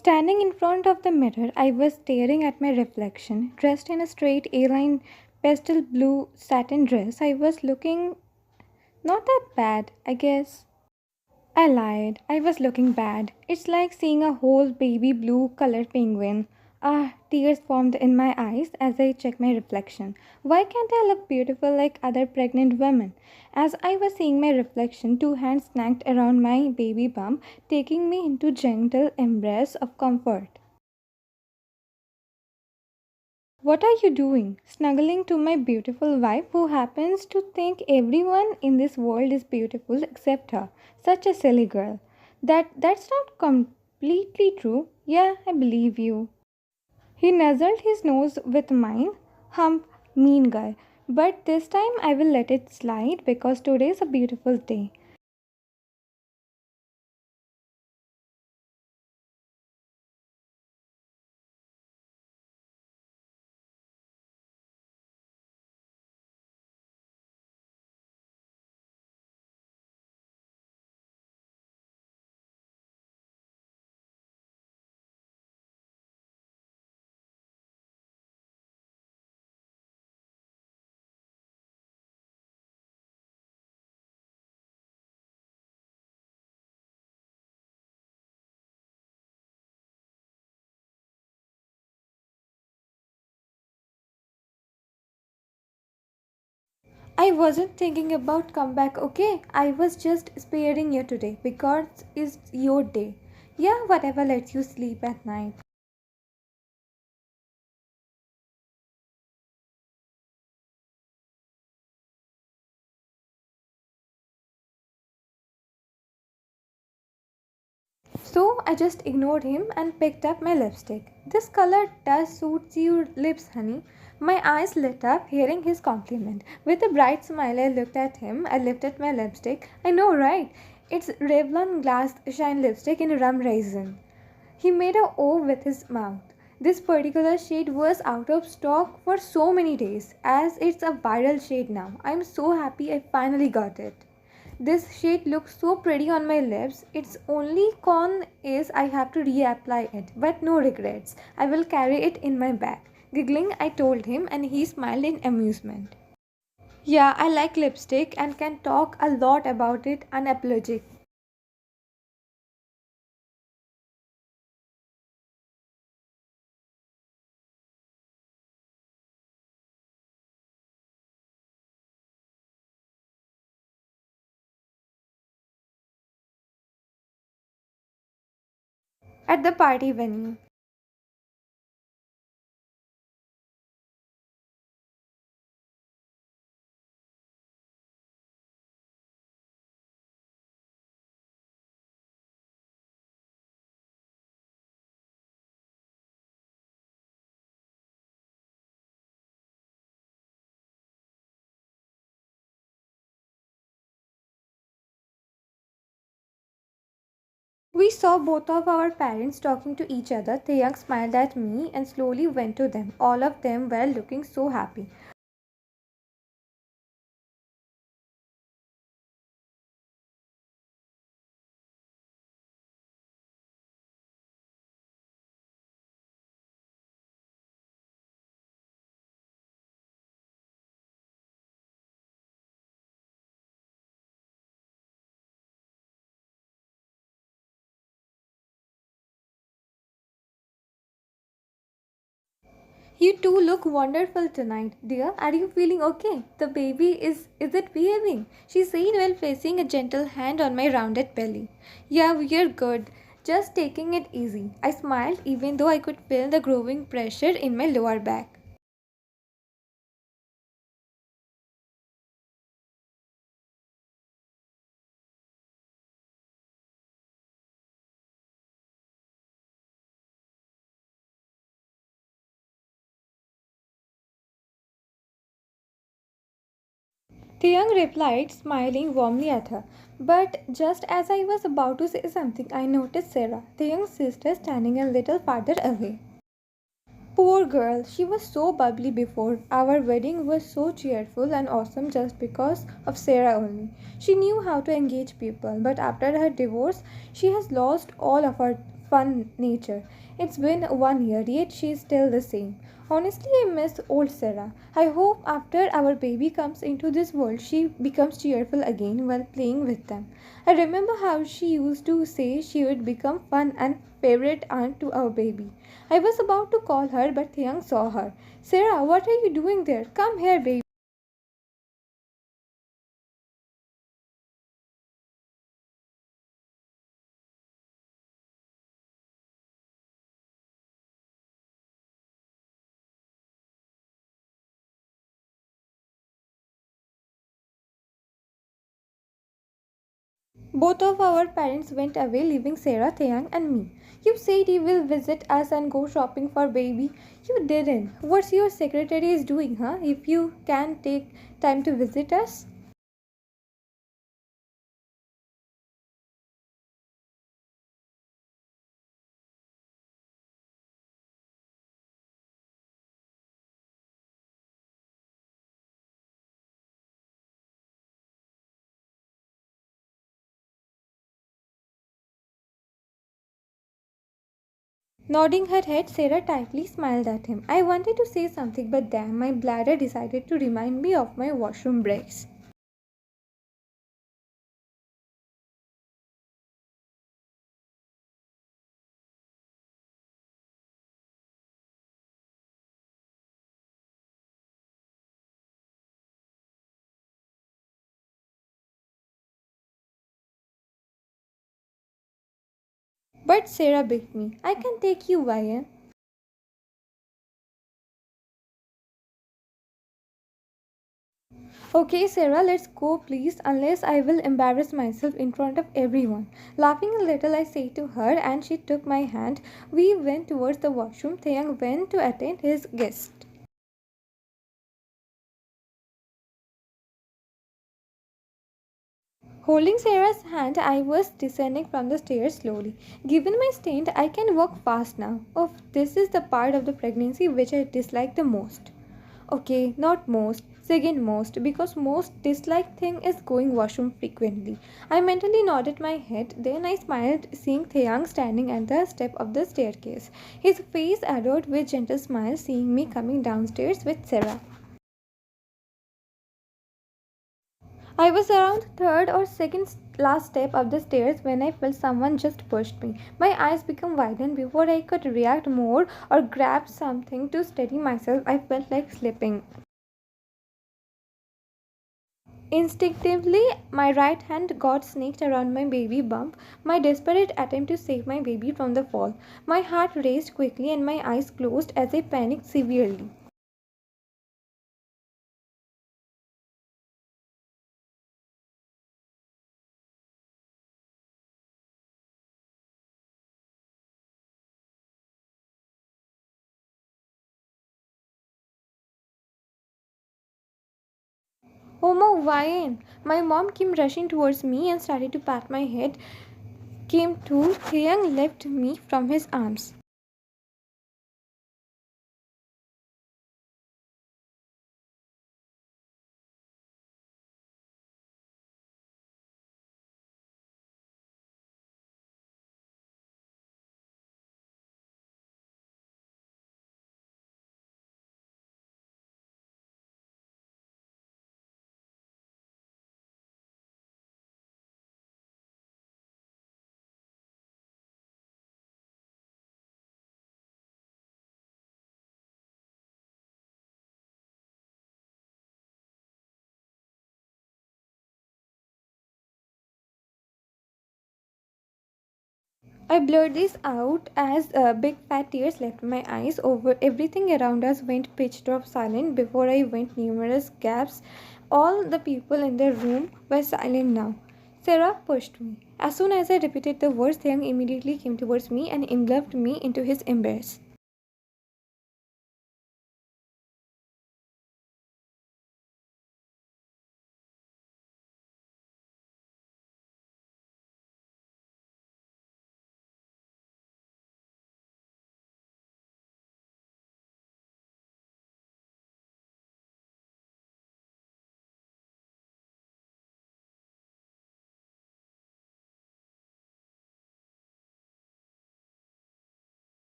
Standing in front of the mirror, I was staring at my reflection. Dressed in a straight A-line pastel blue satin dress, I was looking not that bad, I guess. I lied. I was looking bad. It's like seeing a whole baby blue colored penguin. Ah, tears formed in my eyes as I checked my reflection. Why can't I look beautiful like other pregnant women? As I was seeing my reflection, two hands snagged around my baby bump, taking me into gentle embrace of comfort. What are you doing? Snuggling to my beautiful wife who happens to think everyone in this world is beautiful except her. Such a silly girl. That's not completely true. Yeah, I believe you. He nuzzled his nose with mine. Hump, mean guy. But this time I will let it slide because today is a beautiful day. I wasn't thinking about comeback, okay? I was just sparing you today because it's your day. Yeah, whatever lets you sleep at night. So I just ignored him and picked up my lipstick. This color does suit your lips, honey. My eyes lit up hearing his compliment. With a bright smile, I looked at him. I lifted my lipstick. I know, right? It's Revlon Glass Shine lipstick in rum raisin. He made a O with his mouth. This particular shade was out of stock for so many days, as it's a viral shade now. I'm so happy I finally got it. This shade looks so pretty on my lips. Its only con is I have to reapply it, but no regrets. I will carry it in my bag. Giggling, I told him, and he smiled in amusement. Yeah, I like lipstick and can talk a lot about it unapologetic. At the party venue. We saw both of our parents talking to each other. Taehyung smiled at me and slowly went to them. All of them were looking so happy. You two look wonderful tonight, dear. Are you feeling okay? The baby is it behaving? She said while placing a gentle hand on my rounded belly. Yeah, we're good. Just taking it easy. I smiled even though I could feel the growing pressure in my lower back. Taeyang replied, smiling warmly at her. But just as I was about to say something, I noticed Sarah, Taeyang's sister, standing a little farther away. Poor girl, she was so bubbly before. Our wedding was so cheerful and awesome just because of Sarah only. She knew how to engage people, but after her divorce, she has lost all of her fun nature. It's been 1 year, yet she's still the same. Honestly, I miss old Sarah. I hope after our baby comes into this world, she becomes cheerful again while playing with them. I remember how she used to say she would become fun and favorite aunt to our baby. I was about to call her, but Taehyung saw her. Sarah, what are you doing there? Come here, baby. Both of our parents went away, leaving Sarah, Taeyang, and me. You said you will visit us and go shopping for baby. You didn't. What's your secretary is doing, huh? If you can take time to visit us. Nodding her head, Sarah tightly smiled at him. I wanted to say something, but damn, my bladder decided to remind me of my washroom breaks. But Sarah begged me. I can take you, Ryan. Okay, Sarah, let's go, please, unless I will embarrass myself in front of everyone. Laughing a little, I said to her, and she took my hand. We went towards the washroom. Taeyang went to attend his guest. Holding Sarah's hand, I was descending from the stairs slowly. Given my strength, I can walk fast now. Oh, this is the part of the pregnancy which I dislike the most. Okay, not most, second most, because most disliked thing is going washroom frequently. I mentally nodded my head, then I smiled, seeing Taeyang standing at the step of the staircase. His face adored with gentle smile, seeing me coming downstairs with Sarah. I was around third or second last step of the stairs when I felt someone just pushed me. My eyes became wide, and before I could react more or grab something to steady myself, I felt like slipping. Instinctively, my right hand got snaked around my baby bump, my desperate attempt to save my baby from the fall. My heart raced quickly and my eyes closed as I panicked severely. Homo, why? My mom came rushing towards me and started to pat my head. Came to, Taeyang left me from his arms. I blurred this out as big fat tears left my eyes. Over everything around us went pitch drop silent. Before I went numerous gaps. All the people in the room were silent now. Sarah pushed me. As soon as I repeated the words, Young immediately came towards me and engulfed me into his embrace.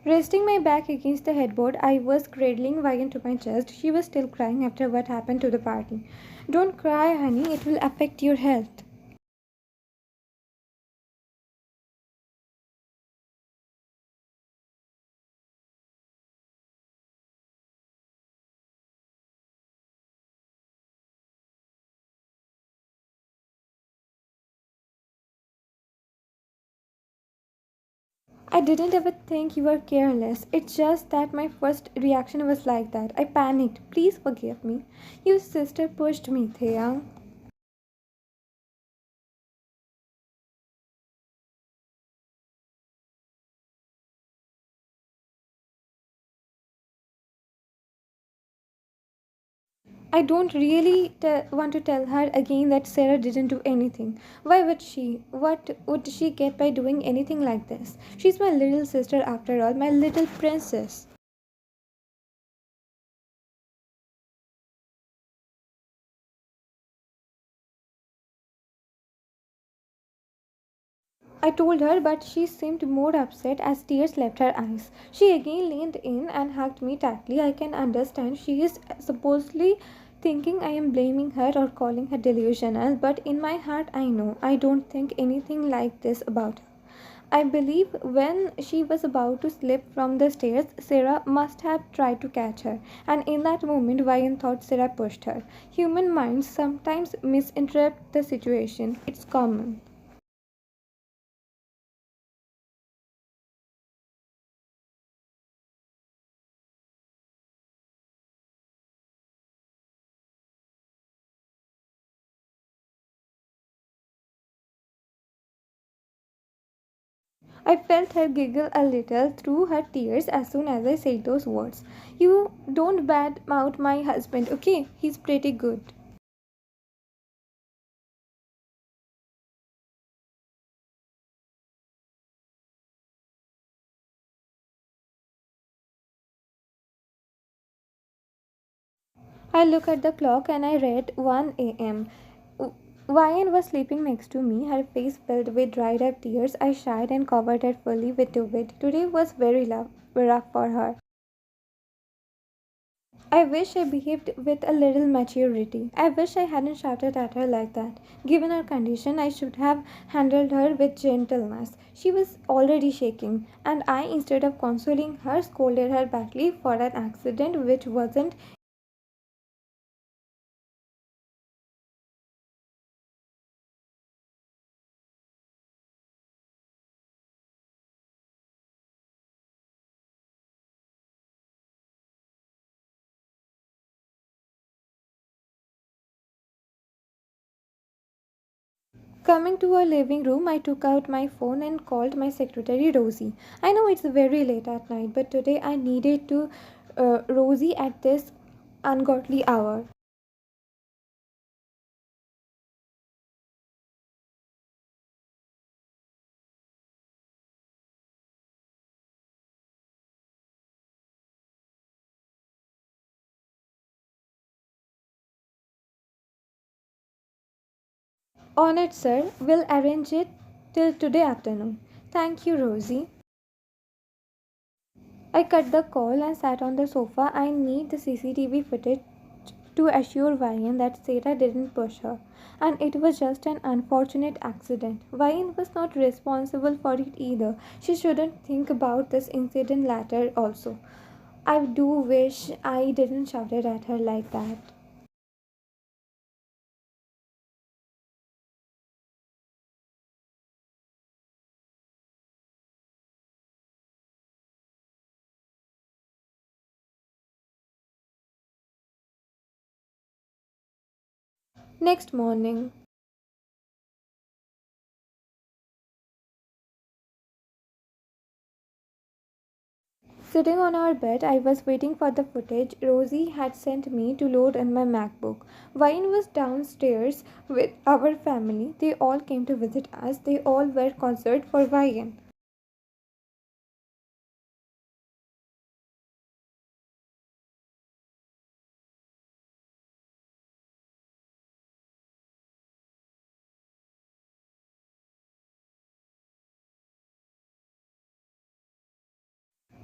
Resting my back against the headboard, I was cradling Vivian to my chest. She was still crying after what happened to the party. Don't cry, honey, it will affect your health. I didn't ever think you were careless. It's just that my first reaction was like that. I panicked. Please forgive me. Your sister pushed me, Taehyung. I don't really want to tell her again that Sarah didn't do anything. Why would she? What would she get by doing anything like this? She's my little sister after all, my little princess. I told her, but she seemed more upset as tears left her eyes. She again leaned in and hugged me tightly. I can understand she is supposedly thinking I am blaming her or calling her delusional, but in my heart I know I don't think anything like this about her. I believe when she was about to slip from the stairs, Sarah must have tried to catch her, and in that moment, Ryan thought Sarah pushed her. Human minds sometimes misinterpret the situation, it's common. I felt her giggle a little through her tears as soon as I said those words. You don't bad mouth my husband, okay? He's pretty good. I looked at the clock and I read 1 a.m. Ryan was sleeping next to me, her face filled with dried up tears. I shied and covered her fully with duvet. Today was very rough for her. I wish I behaved with a little maturity. I wish I hadn't shouted at her like that. Given her condition, I should have handled her with gentleness. She was already shaking, and I, instead of consoling her, scolded her badly for an accident which wasn't. Coming to her living room, I took out my phone and called my secretary Rosie. I know it's very late at night, but today I needed to Rosie at this ungodly hour. On it, sir. We'll arrange it till today afternoon. Thank you, Rosie. I cut the call and sat on the sofa. I need the CCTV footage to assure Ryan that Sarah didn't push her. And it was just an unfortunate accident. Ryan was not responsible for it either. She shouldn't think about this incident later also. I do wish I didn't shout it at her like that. Next morning, sitting on our bed, I was waiting for the footage Rosie had sent me to load on my MacBook. Vine was downstairs with our family. They all came to visit us. They all were concerned for Vine.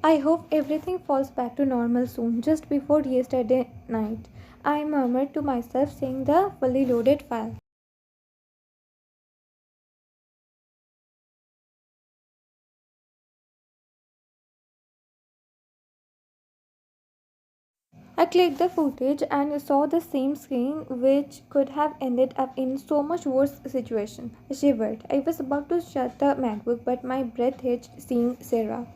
I hope everything falls back to normal soon, just before yesterday night. I murmured to myself, seeing the fully loaded file. I clicked the footage and saw the same screen which could have ended up in so much worse situation. I shivered. I was about to shut the MacBook but my breath hitched seeing Sarah.